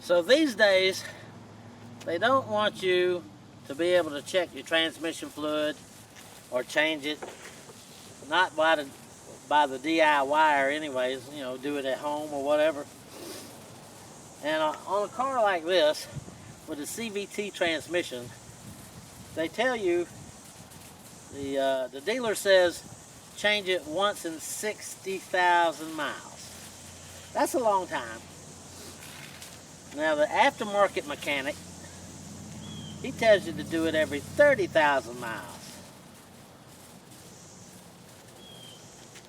So these days, they don't want you to be able to check your transmission fluid or change it, not by the DIY anyways, you know, do it at home or whatever. And on a car like this, with a CVT transmission, they tell you, the dealer says, change it once in 60,000 miles. That's a long time. Now the aftermarket mechanic, he tells you to do it every 30,000 miles.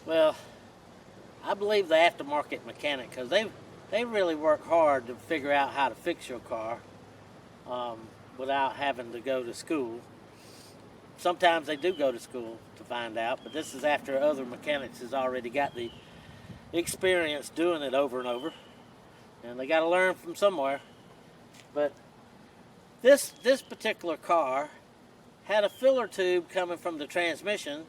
Well, I believe the aftermarket mechanic, because they really work hard to figure out how to fix your car without having to go to school. Sometimes they do go to school to find out, but this is after other mechanics has already got the experience doing it over and over. And they got to learn from somewhere. But this particular car had a filler tube coming from the transmission,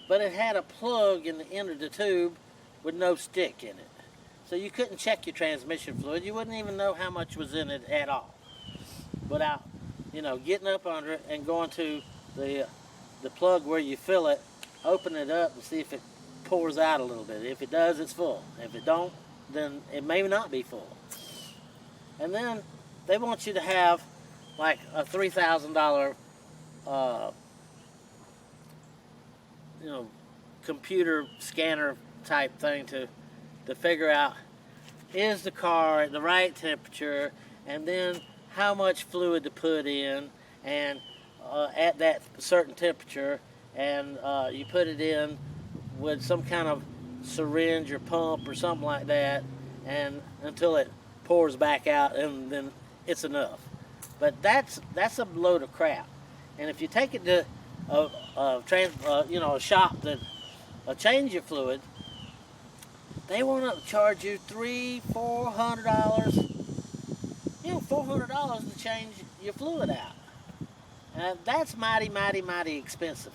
but it had a plug in the end of the tube with no stick in it. So you couldn't check your transmission fluid. You wouldn't even know how much was in it at all without, you know, getting up under it and going to the plug where you fill it, open it up and see if it pours out a little bit. If it does, it's full. If it don't, then it may not be full. And then they want you to have like a $3,000 you know, computer scanner type thing to figure out, is the car at the right temperature, and then how much fluid to put in, and at that certain temperature, and you put it in with some kind of syringe or pump or something like that, and until it pours back out, and then it's enough. But that's a load of crap. And if you take it to a shop that change your fluid, they want to charge you $300-400, $400 to change your fluid out. And that's mighty expensive.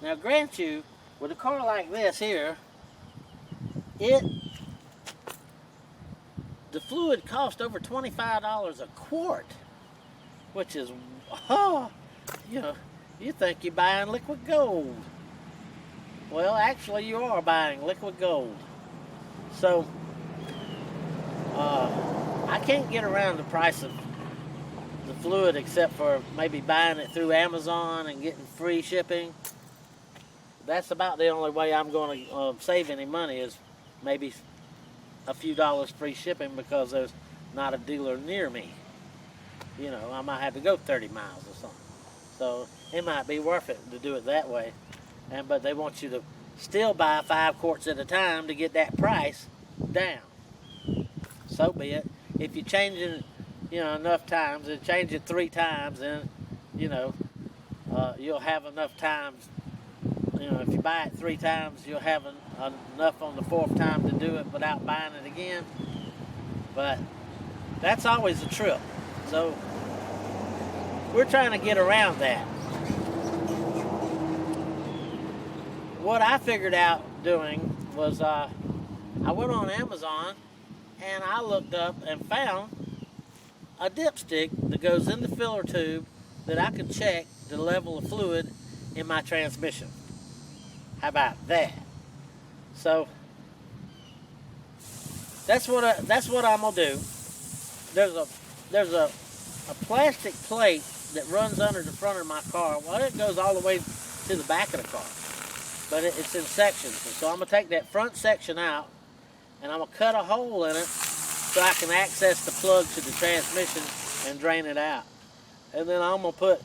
Now, grant you, with a car like this here, the fluid cost over $25 a quart, which is, you think you're buying liquid gold. Well, actually you are buying liquid gold. So, I can't get around the price of the fluid except for maybe buying it through Amazon and getting free shipping. That's about the only way I'm going to save any money, is maybe a few dollars free shipping, because there's not a dealer near me. You know, I might have to go 30 miles or something. So it might be worth it to do it that way. But they want you to still buy 5 quarts at a time to get that price down. So be it. If you change it, enough times, and change it 3 times, then, you'll have enough times. If you buy it 3 times, you'll have enough on the 4th time to do it without buying it again. But that's always a trip. So we're trying to get around that. What I figured out doing was I went on Amazon and I looked up and found a dipstick that goes in the filler tube that I can check the level of fluid in my transmission. How about that? So that's what I'm gonna do. There's a plastic plate that runs under the front of my car. Well, it goes all the way to the back of the car, but it's in sections. So I'm gonna take that front section out, and I'm gonna cut a hole in it so I can access the plug to the transmission and drain it out. And then I'm gonna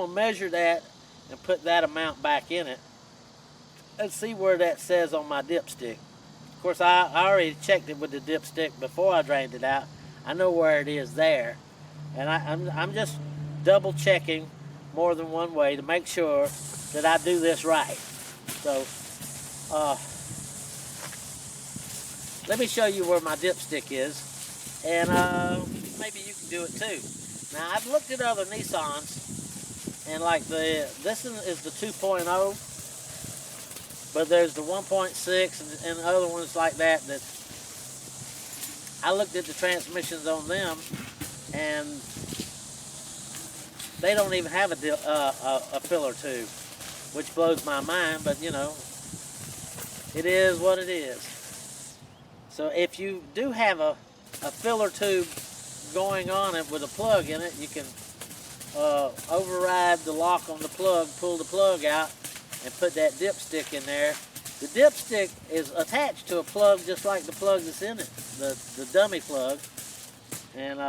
measure that and put that amount back in it and see where that says on my dipstick. Of course, I already checked it with the dipstick before I drained it out. I know where it is there, and I'm just double checking more than one way to make sure that I do this right. So let me show you where my dipstick is, and maybe you can do it too. Now, I've looked at other Nissans, and like this is the 2.0, but there's the 1.6 and other ones like that I looked at the transmissions on them, and they don't even have a filler tube, which blows my mind, but you know, it is what it is. So if you do have a filler tube going on it with a plug in it, you can override the lock on the plug, pull the plug out, and put that dipstick in there. The dipstick is attached to a plug just like the plug that's in it, the dummy plug, and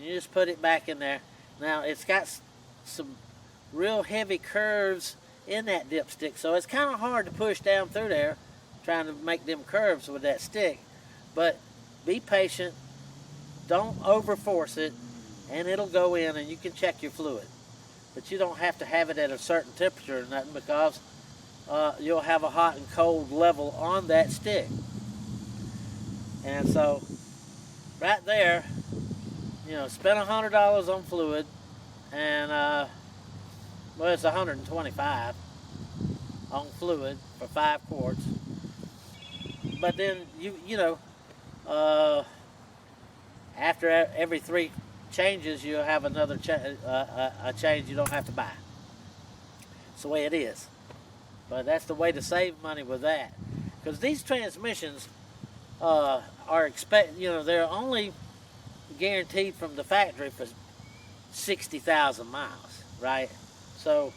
you just put it back in there. Now, it's got some real heavy curves in that dipstick, so it's kind of hard to push down through there trying to make them curves with that stick. But be patient, don't over force it, and it'll go in and you can check your fluid. But you don't have to have it at a certain temperature or nothing, because you'll have a hot and cold level on that stick. And so right there, you know, spend $100 on fluid, and well, it's $125 on fluid for 5 quarts. But then you know, after every 3 changes, you'll have another a change you don't have to buy. It's the way it is. But that's the way to save money with that, because these transmissions are you know, they're only guaranteed from the factory for 60,000 miles, right? So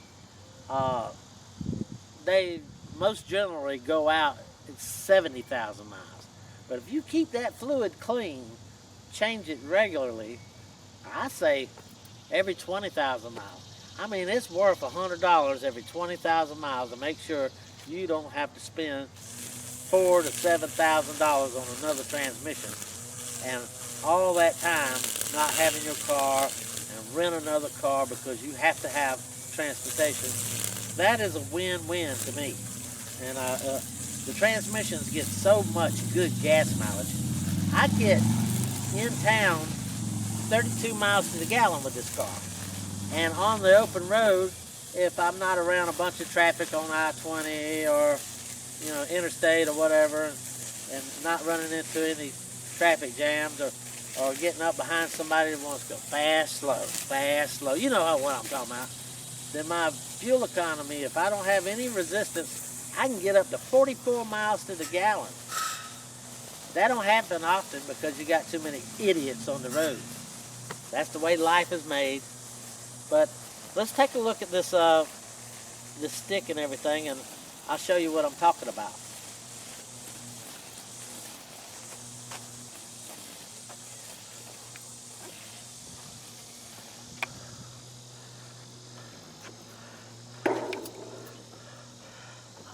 they most generally go out at 70,000 miles. But if you keep that fluid clean, change it regularly, I say every 20,000 miles. I mean, it's worth $100 every 20,000 miles to make sure you don't have to spend $4,000 to $7,000 on another transmission, and all that time not having your car and rent another car because you have to have transportation. That is a win-win to me. And the transmissions get so much good gas mileage. I get in town 32 miles to the gallon with this car. And on the open road, if I'm not around a bunch of traffic on I-20 or, you know, interstate or whatever, and not running into any traffic jams, or getting up behind somebody that wants to go fast, slow, you know what I'm talking about, then my fuel economy, if I don't have any resistance, I can get up to 44 miles to the gallon. That don't happen often because you got too many idiots on the road. That's the way life is made. But let's take a look at this this stick and everything, and I'll show you what I'm talking about.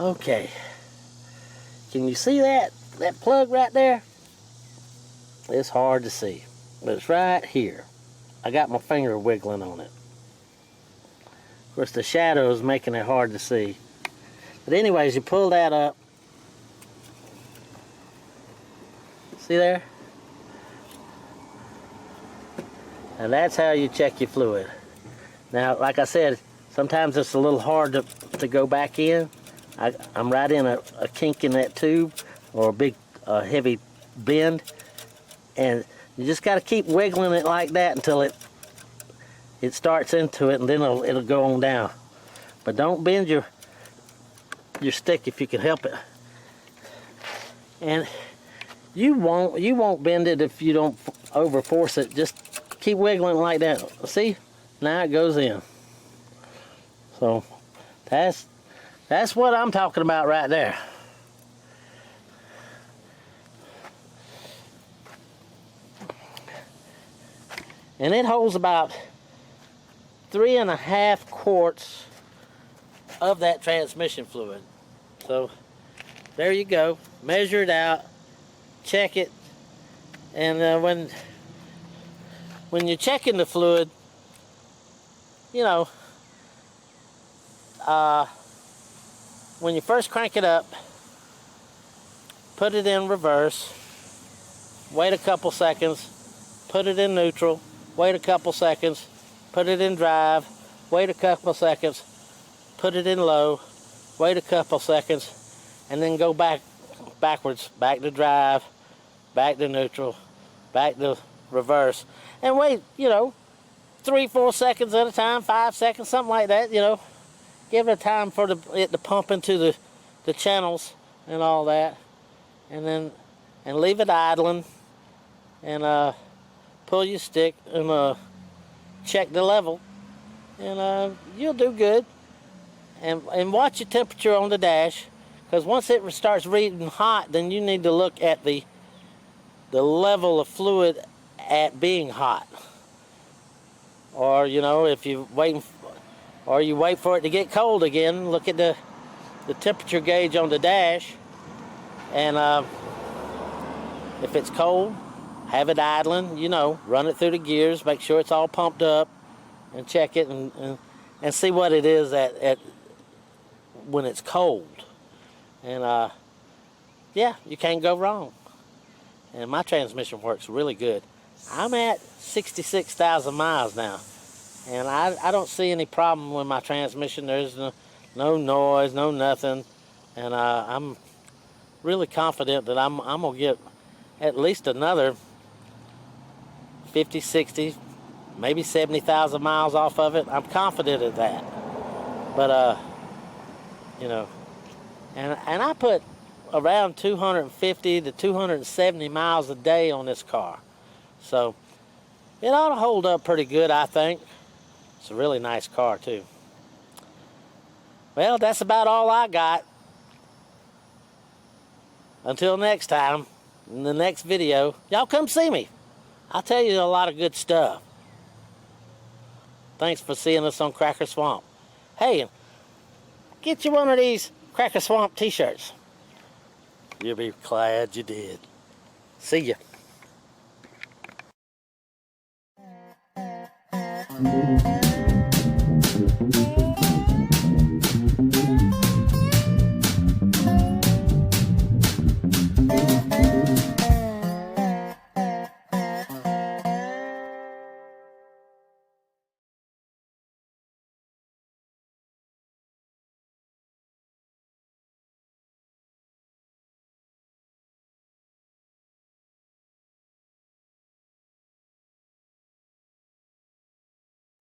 Okay, can you see that plug right there? It's hard to see, but it's right here. I got my finger wiggling on it. Of course, the shadow is making it hard to see. But anyways, you pull that up. See there? And that's how you check your fluid. Now, like I said, sometimes it's a little hard to go back in. I'm right in a kink in that tube, or a big heavy bend, and you just got to keep wiggling it like that until it starts into it, and then it'll go on down. But don't bend your stick if you can help it. And you won't bend it if you don't over force it. Just keep wiggling like that. See? Now it goes in. So that's what I'm talking about right there. And it holds about 3.5 quarts of that transmission fluid. So there you go. Measure it out, check it, and when you're checking the fluid, you know, when you first crank it up, put it in reverse, wait a couple seconds, put it in neutral, wait a couple seconds, put it in drive, wait a couple seconds, put it in low, wait a couple seconds, and then go backwards, back to drive, back to neutral, back to reverse, and wait, 3-4 seconds at a time, 5 seconds, something like that, Give it a time for it to pump into the channels and all that, and leave it idling, and pull your stick and check the level, and you'll do good. And watch your temperature on the dash, because once it starts reading hot, then you need to look at the level of fluid at being hot. Or if you wait for it to get cold again, look at the temperature gauge on the dash, and if it's cold, have it idling, run it through the gears, make sure it's all pumped up, and check it and see what it is at when it's cold. And yeah, you can't go wrong. And my transmission works really good. I'm at 66,000 miles now, and I don't see any problem with my transmission. There's no noise, no nothing, and I'm really confident that I'm gonna get at least another 50, 60, maybe 70,000 miles off of it. I'm confident of that. But and I put around 250 to 270 miles a day on this car, so it ought to hold up pretty good, I think. It's a really nice car too. Well, that's about all I got. Until next time, in the next video, y'all come see me. I'll tell you a lot of good stuff. Thanks for seeing us on Cracker Swamp. Hey, get you one of these Cracker Swamp t-shirts. You'll be glad you did. See ya.